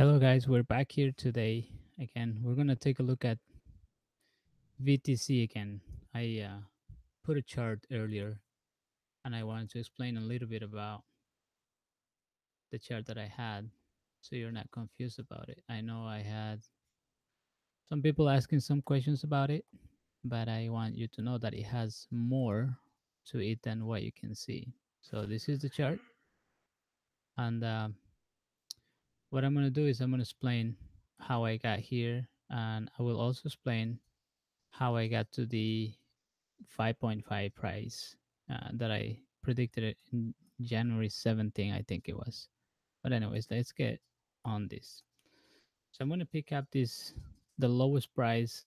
Hello, guys. We're back here today. Again, we're going to take a look at VTC again. I put a chart earlier and I wanted to explain a little bit about the chart that I had so you're not confused about it. I know I had some people asking some questions about it, but I want you to know that it has more to it than what you can see. So, this is the chart, and what I'm going to do is I'm going to explain how I got here, and I will also explain how I got to the 5.5 price that I predicted it in January 17, I think it was. But anyways, let's get on this. So I'm going to pick up this, the lowest price.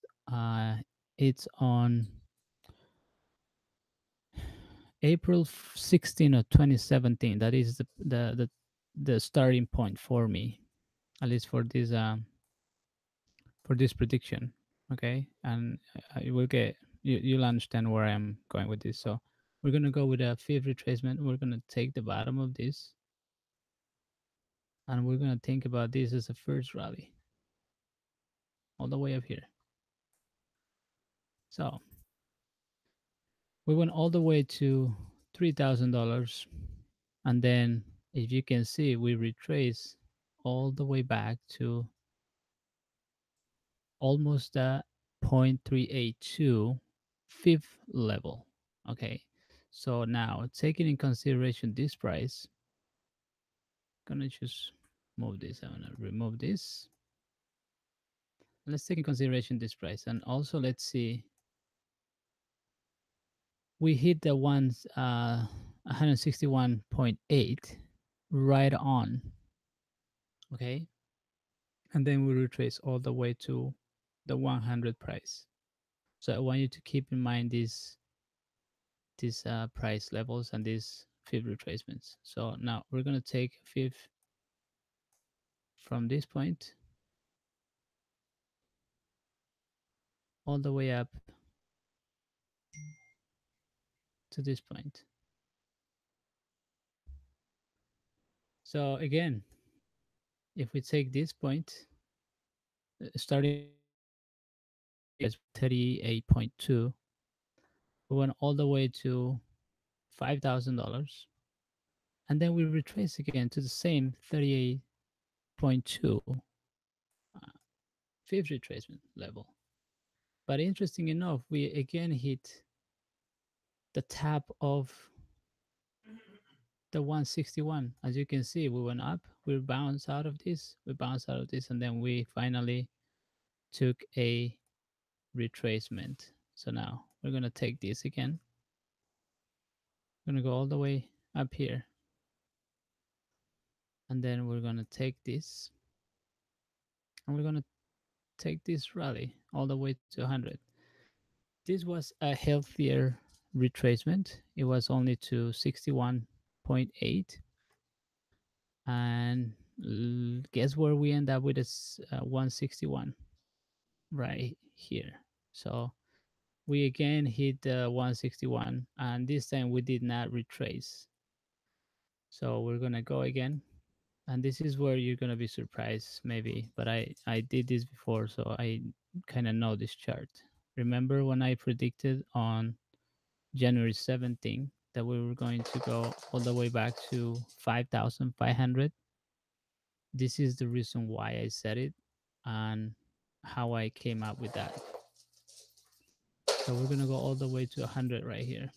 It's on April 16 of 2017. That is the starting point for me, at least for this prediction. Okay, and I will get you'll understand where I'm going with this. So we're gonna go with a fifth retracement. We're gonna take the bottom of this, and we're gonna think about this as a first rally all the way up here. So we went all the way to $3,000, and then if you can see, we retrace all the way back to almost the 0.382 fifth level. Okay, so now taking in consideration this price, gonna just move this. I'm gonna remove this. Let's take in consideration this price, and also let's see. We hit the 161.8 right on. Okay, and then we retrace all the way to the 100 price. So I want you to keep in mind these price levels and these fifth retracements. So now we're gonna take fifth from this point all the way up to this point. So again, if we take this point, starting as 38.2, we went all the way to $5,000, and then we retrace again to the same 38.2 fifth retracement level. But interesting enough, we again hit the top of the 161. As you can see, we went up, we bounced out of this, and then we finally took a retracement. So now we're gonna take this again. We're gonna go all the way up here, and then we're gonna take this, and we're gonna take this rally all the way to 100. This was a healthier retracement. It was only to 61.8, and guess where we end up with this 161 right here. So we again hit the 161, and this time we did not retrace. So we're gonna go again, and this is where you're gonna be surprised maybe, but I did this before, so I kind of know this chart. Remember when I predicted on January 17th that we were going to go all the way back to 5,500? This is the reason why I said it and how I came up with that. So we're gonna go all the way to 100 right here.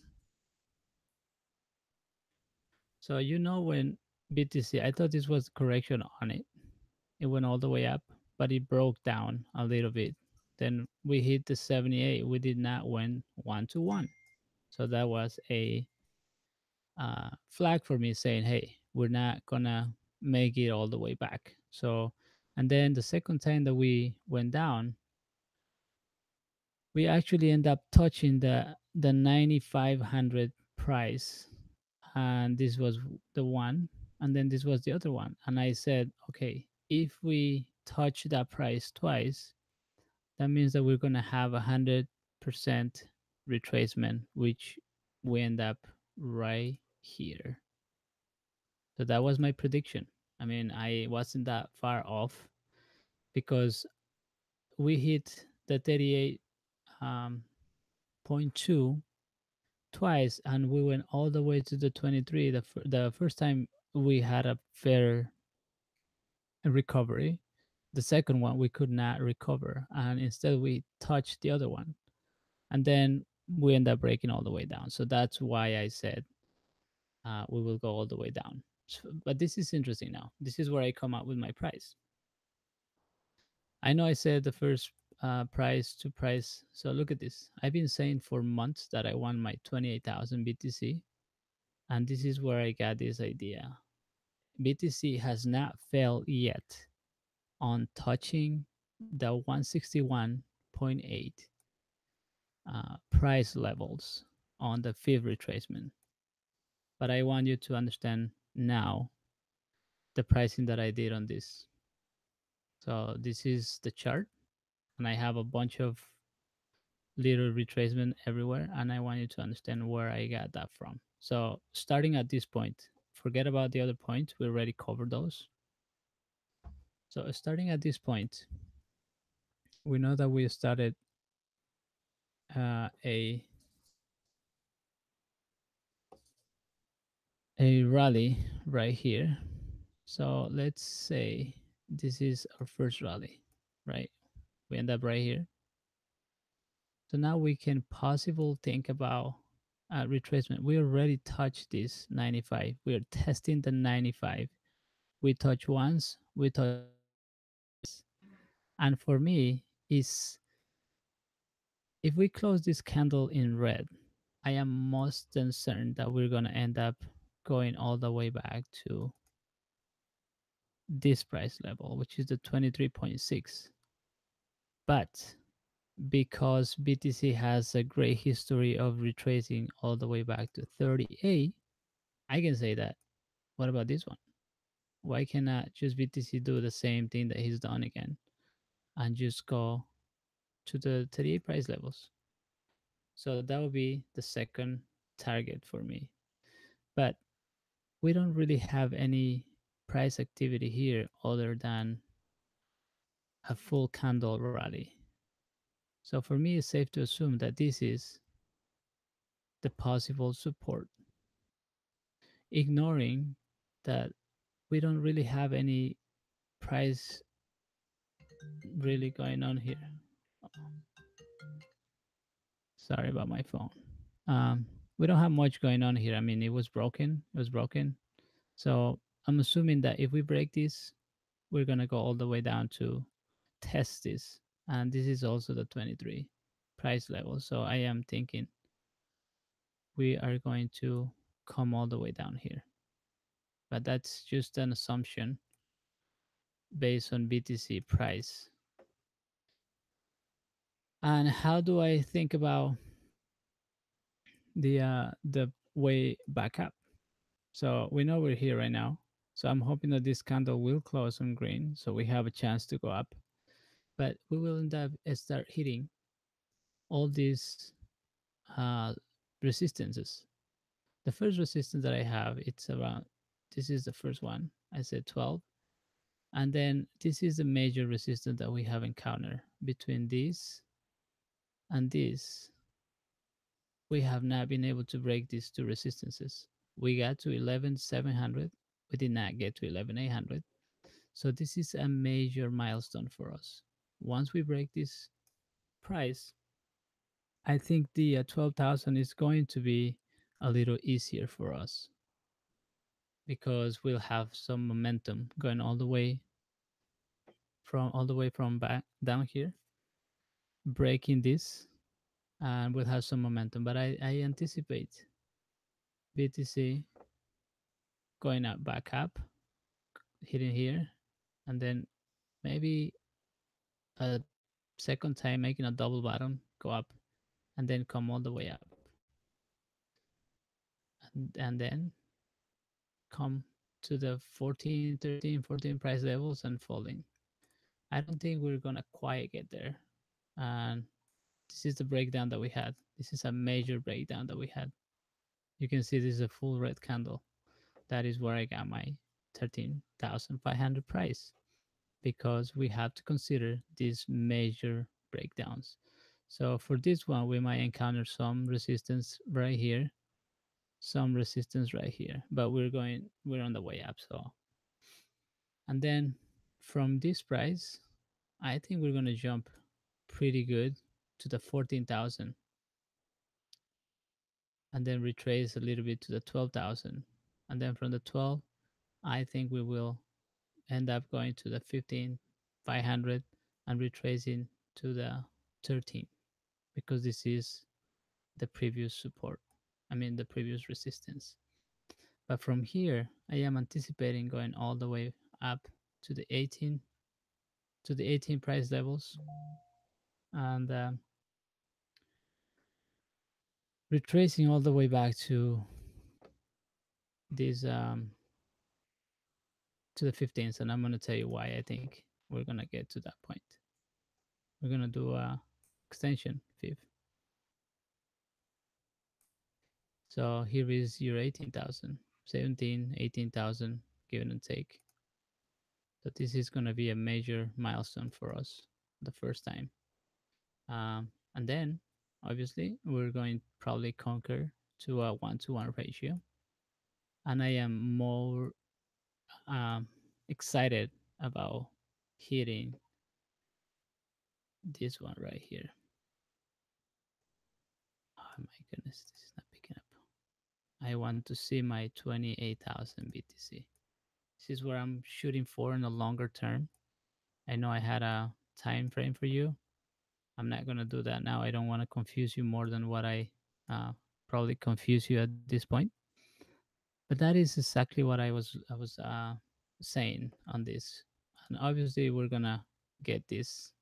So when BTC, I thought this was correction on it. It went all the way up, but it broke down a little bit. Then we hit the 78. We did not win 1-to-1. So that was a flag for me saying, hey, we're not gonna make it all the way back. So, and then the second time that we went down, we actually end up touching the 9,500 price, and this was the one, and then this was the other one, and I said, okay, if we touch that price twice, that means that we're gonna have 100% retracement, which we end up right here. So that was my prediction. I mean, I wasn't that far off because we hit the 38 um, point 2 twice, and we went all the way to the 23. The first time we had a fair recovery. The second one we could not recover, and instead we touched the other one, and then we end up breaking all the way down. So that's why I said we will go all the way down. So, but this is interesting now. This is where I come up with my price. I know I said the first price to price. So look at this. I've been saying for months that I want my 28,000 BTC, and this is where I got this idea. BTC has not failed yet on touching the 161.8 price levels on the fifth retracement. But I want you to understand now the pricing that I did on this. So this is the chart, and I have a bunch of little retracement everywhere, and I want you to understand where I got that from. So starting at this point, forget about the other points. We already covered those. So starting at this point, we know that we started uh, a a rally right here. So let's say this is our first rally, right? We end up right here. So now we can possibly think about retracement. We already touched this 95. We are testing the 95. We touch once, we touch twice. And for me, is if we close this candle in red, I am most concerned that we're gonna end up going all the way back to this price level, which is the 23.6. But because BTC has a great history of retracing all the way back to 38, I can say that. What about this one? Why cannot just BTC do the same thing that he's done again and just go to the 38 price levels? So that would be the second target for me. But we don't really have any price activity here other than a full candle rally. So for me, it's safe to assume that this is the possible support, ignoring that we don't really have any price really going on here. Sorry about my phone. Um, we don't have much going on here. I mean, it was broken. It was broken. So I'm assuming that if we break this, we're gonna go all the way down to test this, and this is also the 23 price level. So I am thinking we are going to come all the way down here, but that's just an assumption based on BTC price. And how do I think about the way back up? So we know we're here right now. So I'm hoping that this candle will close on green, so we have a chance to go up. But we will end up start hitting all these uh, resistances. The first resistance that I have, it's around. This is the first one. I said 12, and then this is the major resistance that we have encountered between this and this. We have not been able to break these two resistances. We got to 11,700. We did not get to 11,800. So this is a major milestone for us. Once we break this price, I think the 12,000 is going to be a little easier for us because we'll have some momentum going all the way from back down here, breaking this, and we'll have some momentum. But I anticipate BTC going up back up, hitting here, and then maybe a second time making a double bottom, go up, and then come all the way up, and then come to the 14, 13, 14 price levels and falling. I don't think we're gonna quite get there. And this is the breakdown that we had. This is a major breakdown that we had. You can see this is a full red candle. That is where I got my 13,500 price, because we have to consider these major breakdowns. So for this one, we might encounter some resistance right here, some resistance right here, but we're on the way up. So, and then from this price, I think we're gonna jump pretty good to the 14,000, and then retrace a little bit to the 12,000, and then from the 12, I think we will end up going to the 15,500 and retracing to the 13, because this is the previous support. I mean the previous resistance. But from here, I am anticipating going all the way up to the 18, to the 18 price levels, and retracing all the way back to this to the 15s. And I'm gonna tell you why I think we're gonna get to that point. We're gonna do a extension fib. So here is your 18,000, 17, 18,000, give and take. So this is gonna be a major milestone for us the first time. And then obviously we're going to probably conquer to a 1-to-1 ratio. And I am more um, excited about hitting this one right here. Oh my goodness, this is not picking up. I want to see my 28,000 BTC. This is where I'm shooting for in the longer term. I know I had a time frame for you. I'm not gonna do that now. I don't want to confuse you more than what I uh, probably confuse you at this point. But that is exactly what I was saying on this. And obviously, we're gonna get this.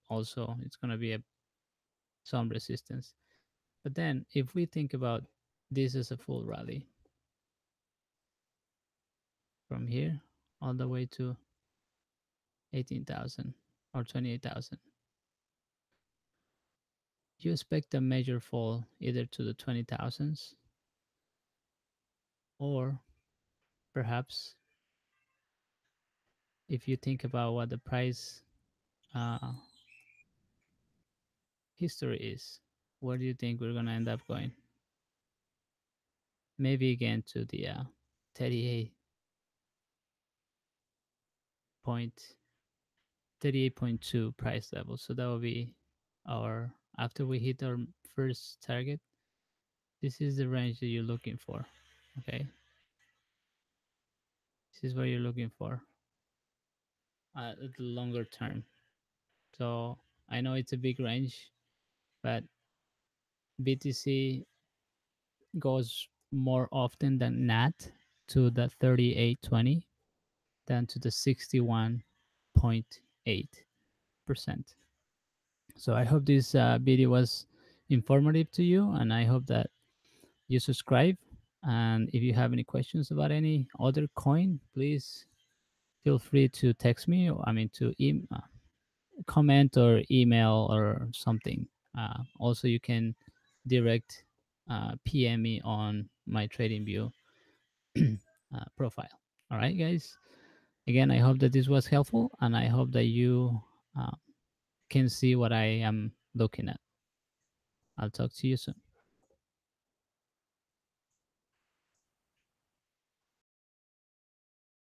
Also, it's gonna be some resistance. But then, if we think about this as a full rally from here all the way to 18,000 or 28,000, you expect a major fall either to the 20,000s, or perhaps if you think about what the price uh, history is, where do you think we're gonna end up going? Maybe again to the 38 point 38.2 price level. So that will be our, after we hit our first target, this is the range that you're looking for. Okay, this is what you're looking for at the longer term. So I know it's a big range, but BTC goes more often than not to the 38.20 than to the 61.8%. So I hope this video was informative to you, and I hope that you subscribe. And if you have any questions about any other coin, please feel free to text me, or I mean to comment or email or something. Also, you can direct PM me on my TradingView profile. All right, guys. Again, I hope that this was helpful, and I hope that you can see what I am looking at. I'll talk to you soon.